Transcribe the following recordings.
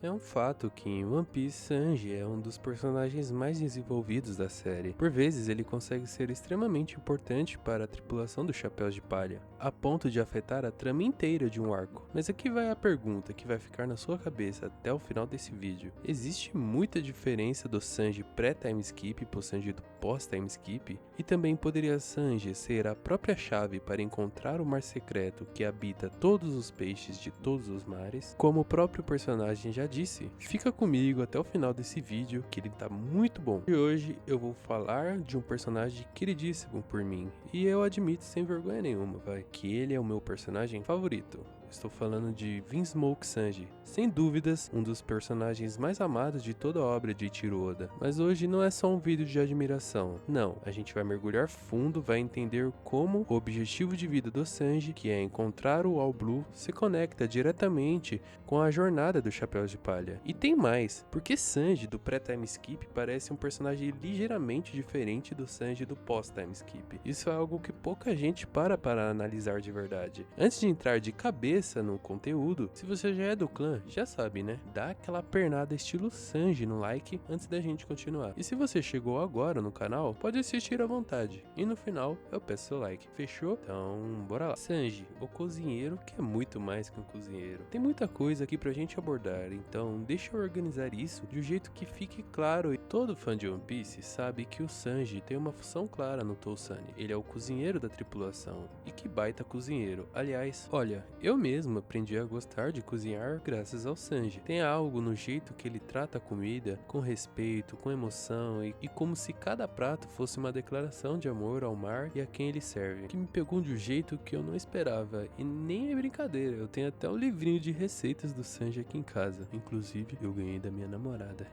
É um fato que em One Piece Sanji é um dos personagens mais desenvolvidos da série. Por vezes ele consegue ser extremamente importante para a tripulação dos Chapéus de Palha, a ponto de afetar a trama inteira de um arco. Mas aqui vai a pergunta que vai ficar na sua cabeça até o final desse vídeo. Existe muita diferença do Sanji pré-time skip pro Sanji do pós-time skip? E também poderia Sanji ser a própria chave para encontrar o mar secreto que habita todos os peixes de todos os mares? Como o próprio personagem já disse, fica comigo até o final desse vídeo que ele tá muito bom. E hoje eu vou falar de um personagem queridíssimo por mim, e eu admito sem vergonha nenhuma, que ele é o meu personagem favorito. Estou falando de Vinsmoke Sanji, sem dúvidas um dos personagens mais amados de toda a obra de Eiichiro Oda. Mas hoje não é só um vídeo de admiração, não, a gente vai mergulhar fundo, vai entender como o objetivo de vida do Sanji, que é encontrar o All Blue, se conecta diretamente com a jornada do Chapéu de Palha. E tem mais, porque Sanji do pré-time skip parece um personagem ligeiramente diferente do Sanji do pós-time skip. Isso é algo que pouca gente para analisar de verdade. Antes de entrar de cabeça no conteúdo, se você já é do clã, já sabe, né? Dá aquela pernada estilo Sanji no like antes da gente continuar. E se você chegou agora no canal, pode assistir à vontade. E no final, eu peço seu like. Fechou? Então, bora lá. Sanji, o cozinheiro, que é muito mais que um cozinheiro. Tem muita coisa aqui pra gente abordar, então deixa eu organizar isso de um jeito que fique claro. E todo fã de One Piece sabe que o Sanji tem uma função clara no Tousunny. Ele é o cozinheiro da tripulação. E que baita cozinheiro. Aliás, olha, eu mesmo aprendi a gostar de cozinhar graças ao Sanji. Tem algo no jeito que ele trata a comida, com respeito, com emoção e como se cada prato fosse uma declaração de amor ao mar e a quem ele serve, que me pegou de um jeito que eu não esperava. E nem é brincadeira, eu tenho até um livrinho de receitas do Sanji aqui em casa. Inclusive, eu ganhei da minha namorada.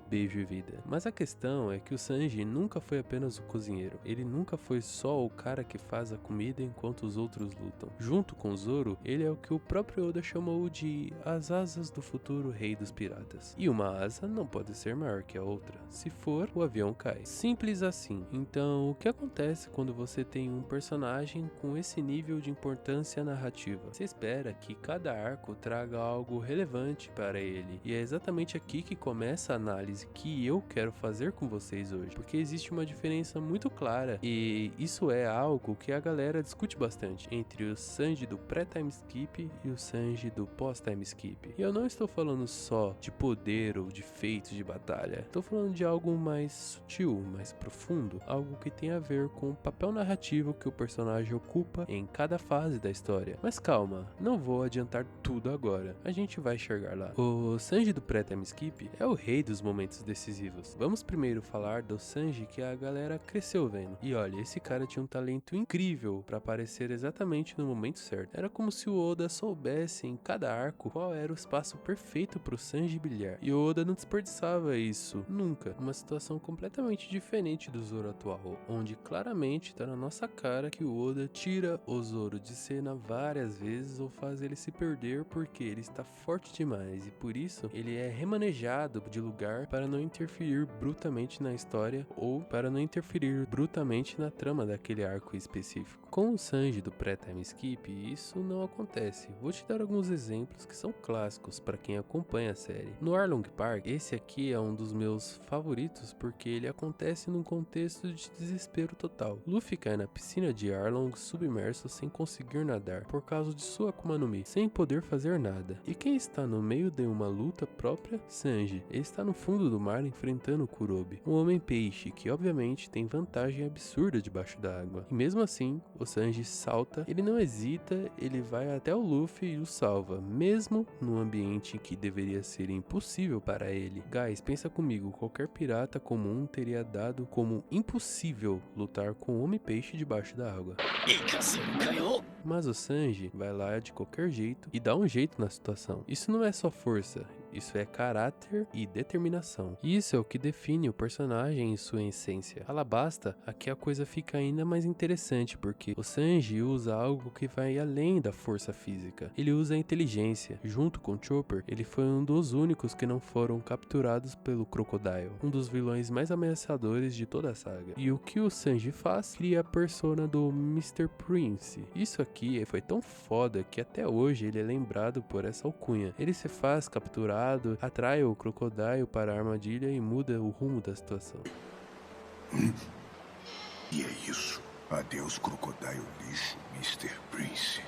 Beijo e vida. Mas a questão é que o Sanji nunca foi apenas o cozinheiro. Ele nunca foi só o cara que faz a comida enquanto os outros lutam. Junto com o Zoro, ele é o que o próprio Oda chamou de as asas do futuro rei dos piratas. E uma asa não pode ser maior que a outra. Se for, o avião cai. Simples assim. Então, o que acontece quando você tem um personagem com esse nível de importância narrativa? Você espera que cada arco traga algo relevante para ele. E é exatamente aqui que começa a análise que eu quero fazer com vocês hoje. Porque existe uma diferença muito clara, e isso é algo que a galera discute bastante, entre o Sanji do pré-time skip e o Sanji do pós-time skip. E eu não estou falando só de poder ou de feitos de batalha. Estou falando de algo mais sutil, mais profundo, algo que tem a ver com o papel narrativo que o personagem ocupa em cada fase da história. Mas calma, não vou adiantar tudo agora. A gente vai chegar lá. O Sanji do pré-time skip é o rei dos momentos decisivos. Vamos primeiro falar do Sanji que a galera cresceu vendo. E olha, esse cara tinha um talento incrível para aparecer exatamente no momento certo. Era como se o Oda soubesse em cada arco qual era o espaço perfeito para o Sanji brilhar. E o Oda não desperdiçava isso nunca. Uma situação completamente diferente do Zoro atual, onde claramente está na nossa cara que o Oda tira o Zoro de cena várias vezes ou faz ele se perder porque ele está forte demais e por isso ele é remanejado de lugar para não interferir brutamente na história ou para não interferir brutamente na trama daquele arco específico. Com o Sanji do pré-time skip, isso não acontece. Vou te dar alguns exemplos que são clássicos para quem acompanha a série. No Arlong Park, esse aqui é um dos meus favoritos porque ele acontece num contexto de desespero total. Luffy cai na piscina de Arlong submerso sem conseguir nadar por causa de sua Akuma no Mi, sem poder fazer nada. E quem está no meio de uma luta própria? Sanji. Ele está no fundo do mar enfrentando Kurobe, um homem peixe que obviamente tem vantagem absurda debaixo da água. E mesmo assim, o Sanji salta, ele não hesita, ele vai até o Luffy e o salva, mesmo num ambiente que deveria ser impossível para ele. Guys, pensa comigo, qualquer pirata comum teria dado como impossível lutar com um homem-peixe debaixo da água. Mas o Sanji vai lá de qualquer jeito e dá um jeito na situação. Isso não é só força, isso é caráter e determinação. Isso é o que define o personagem em sua essência. Alabasta, aqui a coisa fica ainda mais interessante porque o Sanji usa algo que vai além da força física. Ele usa a inteligência. Junto com Chopper, ele foi um dos únicos que não foram capturados pelo Crocodile, um dos vilões mais ameaçadores de toda a saga. E o que o Sanji faz? Cria a persona do Mr. Prince. Isso aqui foi tão foda que até hoje ele é lembrado por essa alcunha. Ele se faz capturar irritado, atrai o Crocodile para a armadilha e muda o rumo da situação. E é isso. Adeus, Crocodile lixo, Mr. Prince.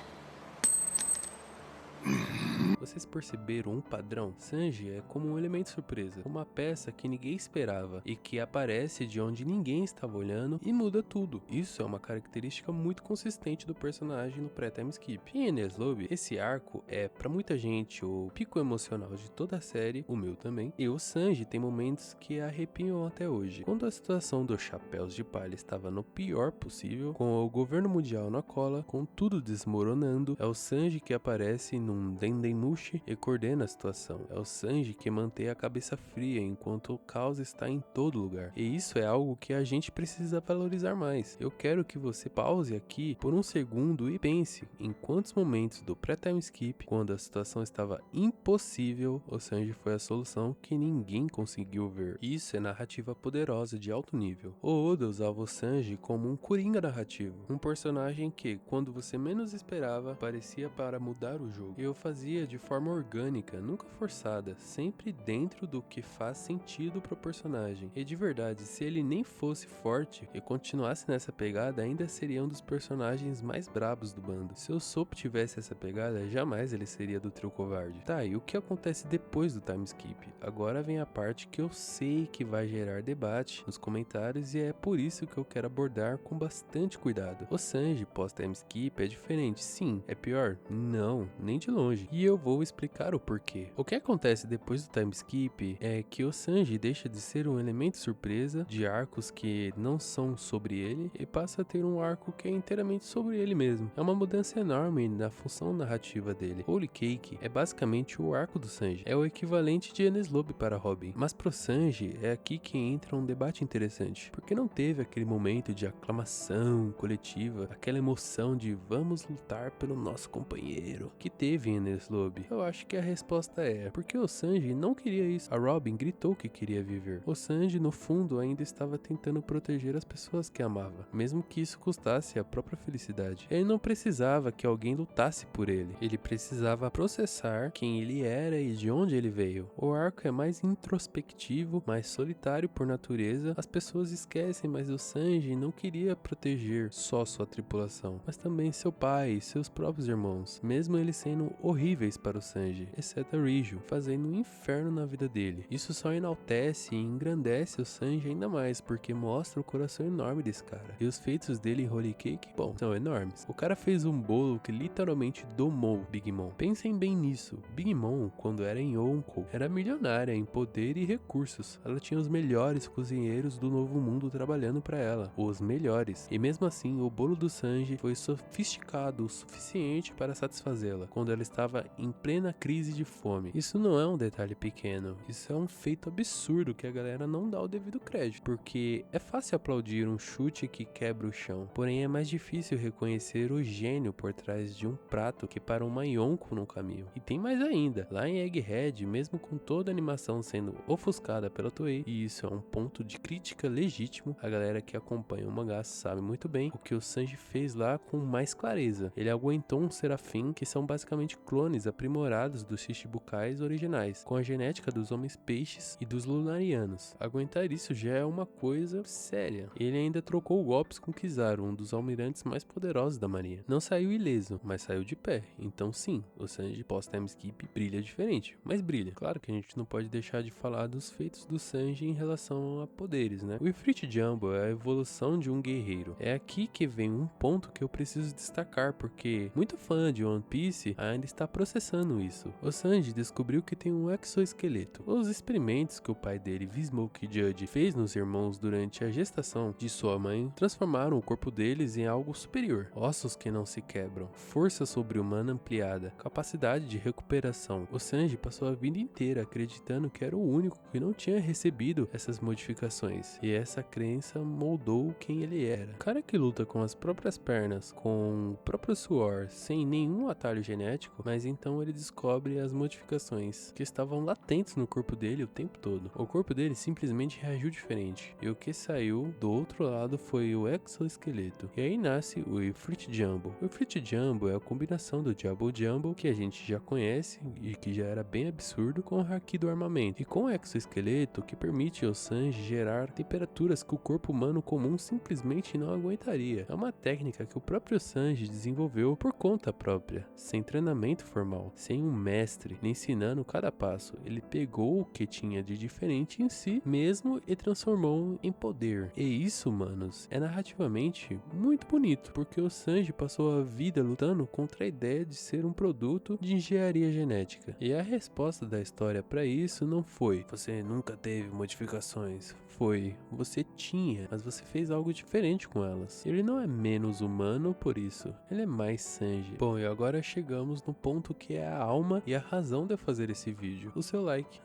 Vocês perceberam um padrão? Sanji é como um elemento surpresa, uma peça que ninguém esperava e que aparece de onde ninguém estava olhando e muda tudo. Isso é uma característica muito consistente do personagem no pré-time skip. Em Enies Lobby, esse arco é, pra muita gente, o pico emocional de toda a série, o meu também, e o Sanji tem momentos que arrepiam até hoje. Quando a situação dos Chapéus de Palha estava no pior possível, com o governo mundial na cola, com tudo desmoronando, é o Sanji que aparece num Dendemushi e coordena a situação. É o Sanji que mantém a cabeça fria enquanto o caos está em todo lugar. E isso é algo que a gente precisa valorizar mais. Eu quero que você pause aqui por um segundo e pense em quantos momentos do pré-time skip, quando a situação estava impossível, o Sanji foi a solução que ninguém conseguiu ver. Isso é narrativa poderosa de alto nível. O Oda usava o Sanji como um coringa narrativo, um personagem que, quando você menos esperava, aparecia para mudar o jogo. E eu fazia de forma orgânica, nunca forçada, sempre dentro do que faz sentido pro personagem. E de verdade, se ele nem fosse forte e continuasse nessa pegada, ainda seria um dos personagens mais brabos do bando. Se o Sop tivesse essa pegada, jamais ele seria do trio covarde. Tá, e o que acontece depois do time skip? Agora vem a parte que eu sei que vai gerar debate nos comentários e é por isso que eu quero abordar com bastante cuidado. O Sanji pós time skip é diferente, sim. É pior? Não, nem de longe. E eu vou explicar o porquê. O que acontece depois do time skip é que o Sanji deixa de ser um elemento surpresa de arcos que não são sobre ele e passa a ter um arco que é inteiramente sobre ele mesmo. É uma mudança enorme na função narrativa dele. Holy Cake é basicamente o arco do Sanji. É o equivalente de Enies Lobby para Robin. Mas pro Sanji é aqui que entra um debate interessante, porque não teve aquele momento de aclamação coletiva, aquela emoção de vamos lutar pelo nosso companheiro que teve em Enies Lobby. Eu acho que a resposta é porque o Sanji não queria isso. A Robin gritou que queria viver. O Sanji no fundo ainda estava tentando proteger as pessoas que amava, mesmo que isso custasse a própria felicidade. Ele não precisava que alguém lutasse por ele. Ele precisava processar quem ele era e de onde ele veio. O arco é mais introspectivo, mais solitário por natureza. As pessoas esquecem, mas o Sanji não queria proteger só sua tripulação, mas também seu pai e seus próprios irmãos, mesmo eles sendo horríveis para o Sanji, exceto a Rijo, fazendo um inferno na vida dele. Isso só enaltece e engrandece o Sanji ainda mais, porque mostra o coração enorme desse cara. E os feitos dele em Holy Cake, bom, são enormes. O cara fez um bolo que literalmente domou Big Mom. Pensem bem nisso. Big Mom, quando era em Yonkou, era milionária em poder e recursos. Ela tinha os melhores cozinheiros do Novo Mundo trabalhando para ela. Os melhores. E mesmo assim, o bolo do Sanji foi sofisticado o suficiente para satisfazê-la, quando ela estava em plena crise de fome. Isso não é um detalhe pequeno. Isso é um feito absurdo que a galera não dá o devido crédito, porque é fácil aplaudir um chute que quebra o chão, porém é mais difícil reconhecer o gênio por trás de um prato que para uma Yonko no caminho. E tem mais ainda, lá em Egghead, mesmo com toda a animação sendo ofuscada pela Toei, e isso é um ponto de crítica legítimo, a galera que acompanha o mangá sabe muito bem o que o Sanji fez lá com mais clareza. Ele aguentou um serafim que são basicamente clones aprimorados dos Shichibukais originais, com a genética dos homens peixes e dos lunarianos. Aguentar isso já é uma coisa séria. Ele ainda trocou golpes com Kizaru, um dos almirantes mais poderosos da marinha. Não saiu ileso, mas saiu de pé. Então sim, o Sanji pós-time skip brilha diferente, mas brilha. Claro que a gente não pode deixar de falar dos feitos do Sanji em relação a poderes, né? O Ifrit Jumbo é a evolução de um guerreiro. É aqui que vem um ponto que eu preciso destacar, porque muito fã de One Piece ainda está processando isso. O Sanji descobriu que tem um exoesqueleto. Os experimentos que o pai dele, V-Smoke Judge, fez nos irmãos durante a gestação de sua mãe transformaram o corpo deles em algo superior. Ossos que não se quebram, força sobre-humana ampliada, capacidade de recuperação. O Sanji passou a vida inteira acreditando que era o único que não tinha recebido essas modificações, e essa crença moldou quem ele era. O cara que luta com as próprias pernas, com o próprio suor, sem nenhum atalho genético, mas então ele descobre as modificações que estavam latentes no corpo dele o tempo todo. O corpo dele simplesmente reagiu diferente, e o que saiu do outro lado foi o exoesqueleto. E aí nasce o Ifrit Jumbo. O Ifrit Jumbo é a combinação do Jabba Jumbo, que a gente já conhece e que já era bem absurdo, com o Haki do armamento, e com o exoesqueleto que permite ao Sanji gerar temperaturas que o corpo humano comum simplesmente não aguentaria. É uma técnica que o próprio Sanji desenvolveu por conta própria, sem treinamento formal, sem um mestre lhe ensinando cada passo. Ele pegou o que tinha de diferente em si mesmo e transformou em poder. E isso, manos, é narrativamente muito bonito, porque o Sanji passou a vida lutando contra a ideia de ser um produto de engenharia genética. E a resposta da história para isso não foi: você nunca teve modificações. Foi: você tinha, mas você fez algo diferente com elas. Ele não é menos humano por isso, ele é mais Sanji. Bom, e agora chegamos no ponto que é a alma e a razão de eu fazer esse vídeo: o seu like.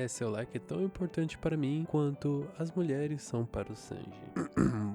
Seu like é tão importante para mim quanto as mulheres são para o Sanji.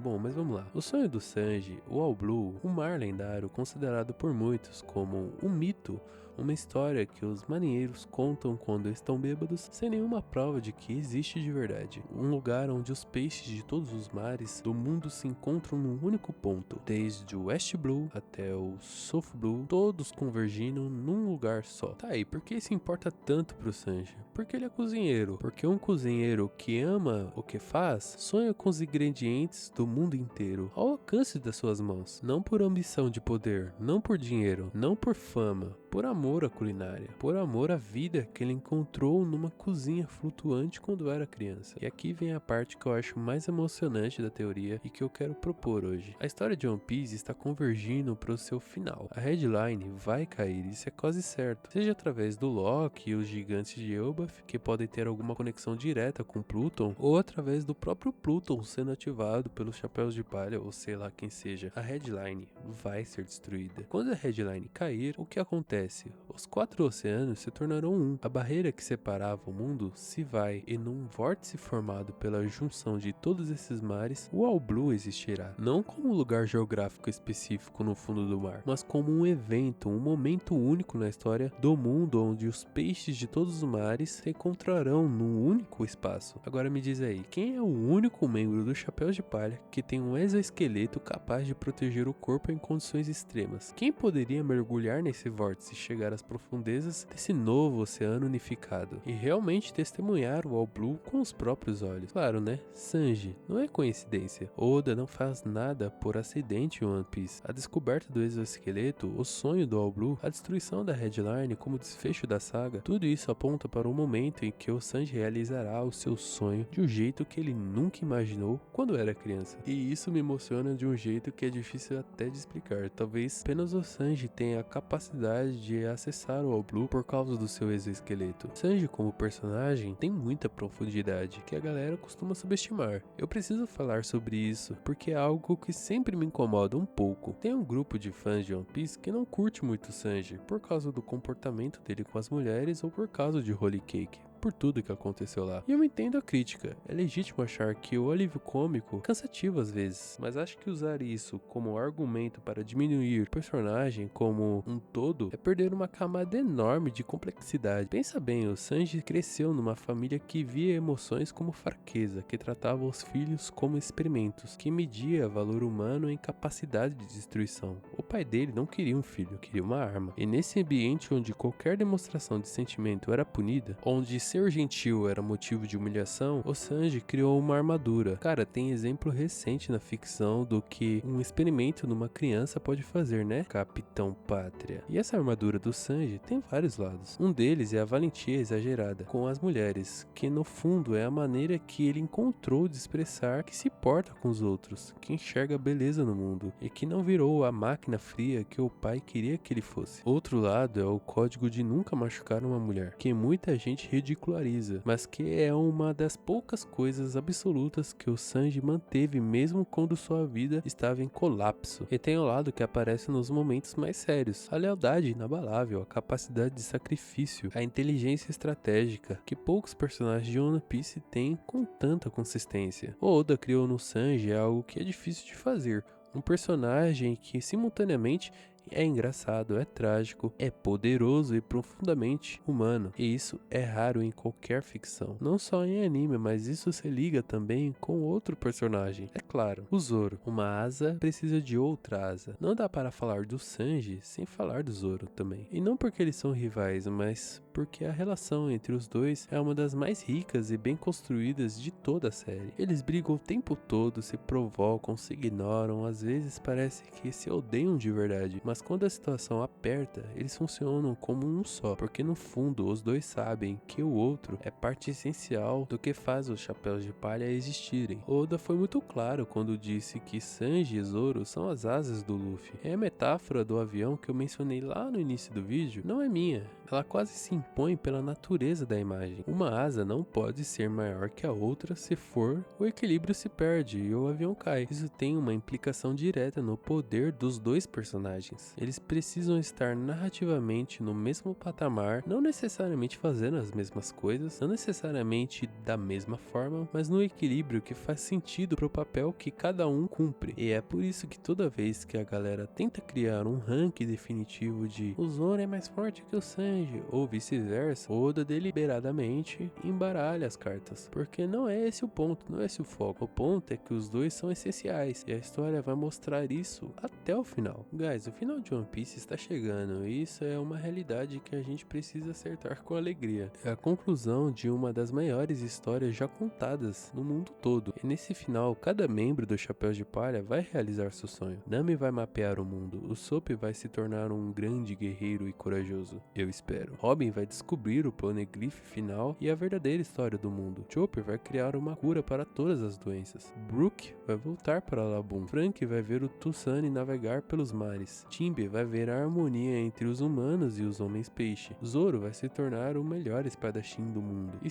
Bom, mas vamos lá. O sonho do Sanji, o All Blue, um mar lendário considerado por muitos como um mito, uma história que os marinheiros contam quando estão bêbados, sem nenhuma prova de que existe de verdade. Um lugar onde os peixes de todos os mares do mundo se encontram num único ponto, desde o West Blue até o South Blue, todos convergindo num lugar só. Tá aí, por que isso importa tanto pro Sanji? Porque ele é cozinheiro. Porque um cozinheiro que ama o que faz, sonha com os ingredientes do mundo inteiro ao alcance das suas mãos. Não por ambição de poder, não por dinheiro, não por fama, por amor à culinária, por amor à vida que ele encontrou numa cozinha flutuante quando era criança. E aqui vem a parte que eu acho mais emocionante da teoria e que eu quero propor hoje. A história de One Piece está convergindo para o seu final. A headline vai cair, isso é quase certo. Seja através do Loki e os gigantes de Elbaf, que podem ter alguma conexão direta com Pluton, ou através do próprio Pluton sendo ativado pelos Chapéus de Palha, ou sei lá quem seja. A headline vai ser destruída. Quando a headline cair, o que acontece? Os 4 oceanos se tornarão um. A barreira que separava o mundo se vai, e num vórtice formado pela junção de todos esses mares, o All Blue existirá. Não como um lugar geográfico específico no fundo do mar, mas como um evento, um momento único na história do mundo, onde os peixes de todos os mares se encontrarão num único espaço. Agora me diz aí, quem é o único membro do Chapéu de Palha que tem um exoesqueleto capaz de proteger o corpo em condições extremas? Quem poderia mergulhar nesse vórtice e chegar às profundezas desse novo oceano unificado e realmente testemunhar o All Blue com os próprios olhos? Claro, né? Sanji, não é coincidência. Oda não faz nada por acidente em One Piece. A descoberta do exoesqueleto, o sonho do All Blue, a destruição da headline como desfecho da saga, tudo isso aponta para o momento em que o Sanji realizará o seu sonho de um jeito que ele nunca imaginou quando era criança. E isso me emociona de um jeito que é difícil até de explicar. Talvez apenas o Sanji tenha a capacidade de acessar o All Blue por causa do seu exoesqueleto. Sanji como personagem tem muita profundidade que a galera costuma subestimar. Eu preciso falar sobre isso porque é algo que sempre me incomoda um pouco. Tem um grupo de fãs de One Piece que não curte muito Sanji por causa do comportamento dele com as mulheres ou por causa de Holy Cake, por tudo que aconteceu lá. E eu entendo a crítica, é legítimo achar que o alívio cômico é cansativo às vezes, mas acho que usar isso como argumento para diminuir o personagem como um todo é perder uma camada enorme de complexidade. Pensa bem, o Sanji cresceu numa família que via emoções como fraqueza, que tratava os filhos como experimentos, que media valor humano em capacidade de destruição. O pai dele não queria um filho, queria uma arma. E nesse ambiente onde qualquer demonstração de sentimento era punida, onde ser gentil era motivo de humilhação, o Sanji criou uma armadura. Cara, tem exemplo recente na ficção do que um experimento numa criança pode fazer, né? Capitão Pátria. E essa armadura do Sanji tem vários lados. Um deles é a valentia exagerada com as mulheres, que no fundo é a maneira que ele encontrou de expressar que se porta com os outros, que enxerga beleza no mundo e que não virou a máquina fria que o pai queria que ele fosse. Outro lado é o código de nunca machucar uma mulher, que muita gente ridiculariza, mas que é uma das poucas coisas absolutas que o Sanji manteve mesmo quando sua vida estava em colapso. E tem o lado que aparece nos momentos mais sérios, a lealdade inabalável, a capacidade de sacrifício, a inteligência estratégica que poucos personagens de One Piece têm com tanta consistência. O Oda criou no Sanji algo que é difícil de fazer, um personagem que simultaneamente É engraçado, é trágico, é poderoso e profundamente humano. E isso é raro em qualquer ficção. Não só em anime, mas isso se liga também com outro personagem. É claro, o Zoro. Uma asa precisa de outra asa. Não dá para falar do Sanji sem falar do Zoro também. E não porque eles são rivais, mas porque a relação entre os dois é uma das mais ricas e bem construídas de toda a série. Eles brigam o tempo todo, se provocam, se ignoram, às vezes parece que se odeiam de verdade, mas quando a situação aperta, eles funcionam como um só, porque no fundo os dois sabem que o outro é parte essencial do que faz os Chapéus de Palha existirem. Oda foi muito claro quando disse que Sanji e Zoro são as asas do Luffy. É a metáfora do avião que eu mencionei lá no início do vídeo, não é minha. Ela quase se impõe pela natureza da imagem. Uma asa não pode ser maior que a outra, se for, o equilíbrio se perde e o avião cai. Isso tem uma implicação direta no poder dos dois personagens. Eles precisam estar narrativamente no mesmo patamar, não necessariamente fazendo as mesmas coisas, não necessariamente da mesma forma, mas no equilíbrio que faz sentido pro papel que cada um cumpre. E é por isso que toda vez que a galera tenta criar um ranking definitivo de o Zoro é mais forte que o Sanji, ou vice-versa, Oda deliberadamente embaralha as cartas, porque não é esse o ponto, não é esse o foco. O ponto é que os dois são essenciais, e a história vai mostrar isso até o final. Guys, o final de One Piece está chegando, e isso é uma realidade que a gente precisa acertar com alegria. É a conclusão de uma das maiores histórias já contadas no mundo todo, e nesse final, cada membro do Chapéu de Palha vai realizar seu sonho. Nami vai mapear o mundo, o Sop vai se tornar um grande guerreiro e corajoso, eu espero. Robin vai descobrir o Poneglyph final e a verdadeira história do mundo. Chopper vai criar uma cura para todas as doenças. Brook vai voltar para Labum. Frank vai ver o Tusani navegar pelos mares. Timbe vai ver a harmonia entre os humanos e os homens-peixe. Zoro vai se tornar o melhor espadachim do mundo. E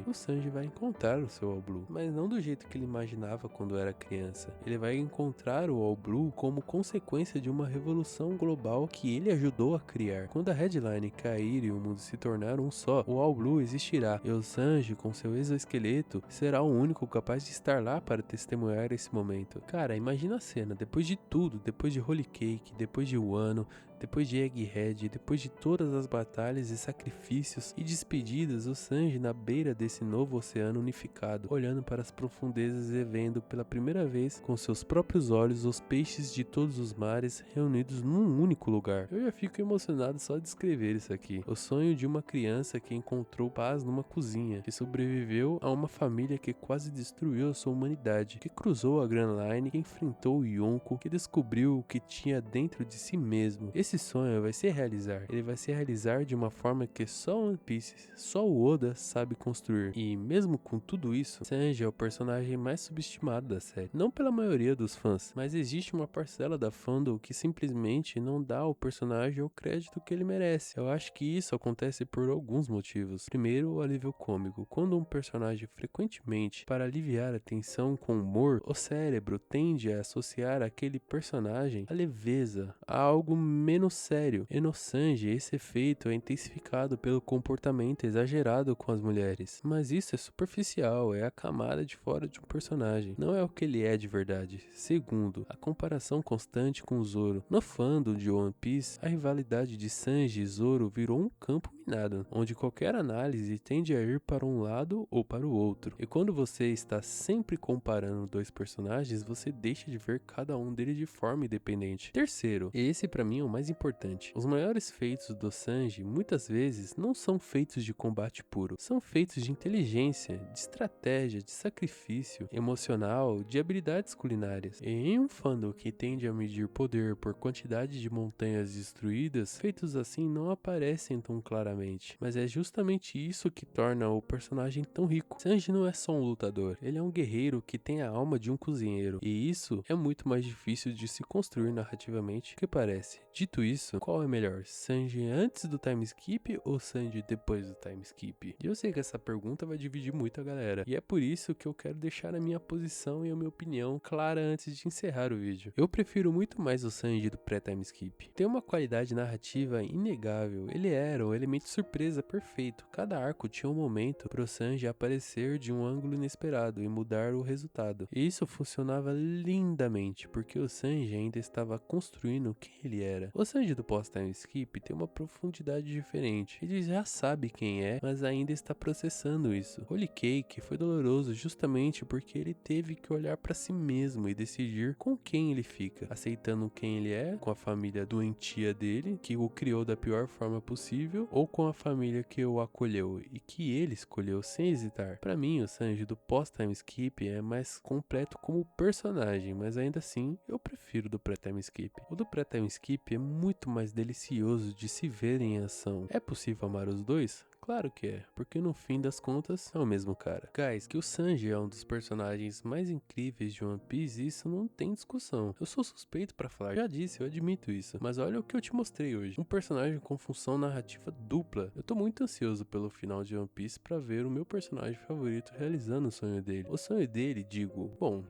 o Sanji vai encontrar o seu All Blue, mas não do jeito que ele imaginava quando era criança. Ele vai encontrar o All Blue como consequência de uma revolução global que ele ajudou a criar. Quando a headline cair e o mundo se tornar um só, o All Blue existirá, e o Sanji, com seu exoesqueleto, será o único capaz de estar lá para testemunhar esse momento. Cara, imagina a cena, depois de tudo, depois de Holy Cake, depois de Wano, depois de Egghead, depois de todas as batalhas e sacrifícios e despedidas, o Sanji na beira desse novo oceano unificado, olhando para as profundezas e vendo pela primeira vez com seus próprios olhos os peixes de todos os mares reunidos num único lugar. Eu já fico emocionado só de escrever isso aqui. O sonho de uma criança que encontrou paz numa cozinha, que sobreviveu a uma família que quase destruiu a sua humanidade, que cruzou a Grand Line, que enfrentou o Yonko, que descobriu o que tinha dentro de si mesmo. Esse sonho vai se realizar. Ele vai se realizar de uma forma que só One Piece, só o Oda sabe construir. E mesmo com tudo isso, Sanji é o personagem mais subestimado da série. Não pela maioria dos fãs, mas existe uma parcela da fandom que simplesmente não dá ao personagem o crédito que ele merece. Eu acho que isso acontece por alguns motivos. Primeiro, o alívio cômico. Quando um personagem frequentemente, para aliviar a tensão com humor, o cérebro tende a associar aquele personagem à leveza, a algo menos sério. E no Sanji, esse efeito é intensificado pelo comportamento exagerado com as mulheres. Mas isso é superficial, é a camada de fora de um personagem, não é o que ele é de verdade. Segundo, a comparação constante com Zoro. No fandom de One Piece, a rivalidade de Sanji e Zoro virou um campo minado, onde qualquer análise tende a ir para um lado ou para o outro. E quando você está sempre comparando dois personagens, você deixa de ver cada um deles de forma independente. Terceiro, e esse pra mim é o mais importante, os maiores feitos do Sanji muitas vezes não são feitos de combate puro, são feitos de inteligência, de estratégia, de sacrifício emocional, de habilidades culinárias. E em um fandom que tende a medir poder por quantidade de montanhas destruídas, feitos assim não aparecem tão claramente, mas é justamente isso que torna o personagem tão rico. Sanji não é só um lutador, ele é um guerreiro que tem a alma de um cozinheiro, e isso é muito mais difícil de se construir narrativamente do que parece. Dito isso, qual é melhor, Sanji antes do time skip ou Sanji depois do time skip? E eu sei que essa pergunta vai dividir muito a galera, e é por isso que eu quero deixar a minha posição e a minha opinião clara antes de encerrar o vídeo. Eu prefiro muito mais o Sanji do pré-time skip. Tem uma qualidade narrativa inegável, ele era o elemento de surpresa perfeito. Cada arco tinha um momento pro Sanji aparecer de um ângulo inesperado e mudar o resultado. E isso funcionava lindamente, porque o Sanji ainda estava construindo quem ele era. O Sanji do pós-time skip tem uma profundidade diferente. Ele já sabe quem é, mas ainda está processando isso. Holy Cake foi doloroso justamente porque ele teve que olhar para si mesmo e decidir com quem ele fica, aceitando quem ele é, com a família doentia dele, que o criou da pior forma possível, ou com a família que o acolheu e que ele escolheu sem hesitar. Para mim, o Sanji do pós-time skip é mais completo como personagem, mas ainda assim eu prefiro do pré-time skip. O do pré-time skip é muito mais delicioso de se ver em ação. É possível amar os dois? Claro que é, porque no fim das contas é o mesmo cara. Guys, que o Sanji é um dos personagens mais incríveis de One Piece, isso não tem discussão. Eu sou suspeito pra falar, já disse, eu admito isso. Mas olha o que eu te mostrei hoje, um personagem com função narrativa dupla. Eu tô muito ansioso pelo final de One Piece pra ver o meu personagem favorito realizando o sonho dele. O sonho dele, digo, bom,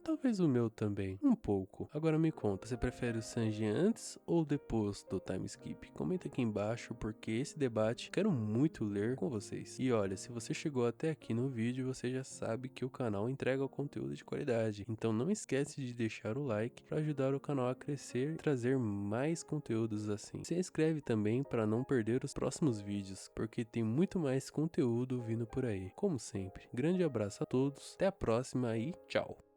talvez o meu também, um pouco. Agora me conta, você prefere o Sanji antes ou depois do time skip? Comenta aqui embaixo, porque esse debate quero muito ler com vocês. E olha, se você chegou até aqui no vídeo, você já sabe que o canal entrega conteúdo de qualidade. Então não esquece de deixar o like para ajudar o canal a crescer e trazer mais conteúdos assim. Se inscreve também para não perder os próximos vídeos, porque tem muito mais conteúdo vindo por aí. Como sempre, grande abraço a todos, até a próxima e tchau!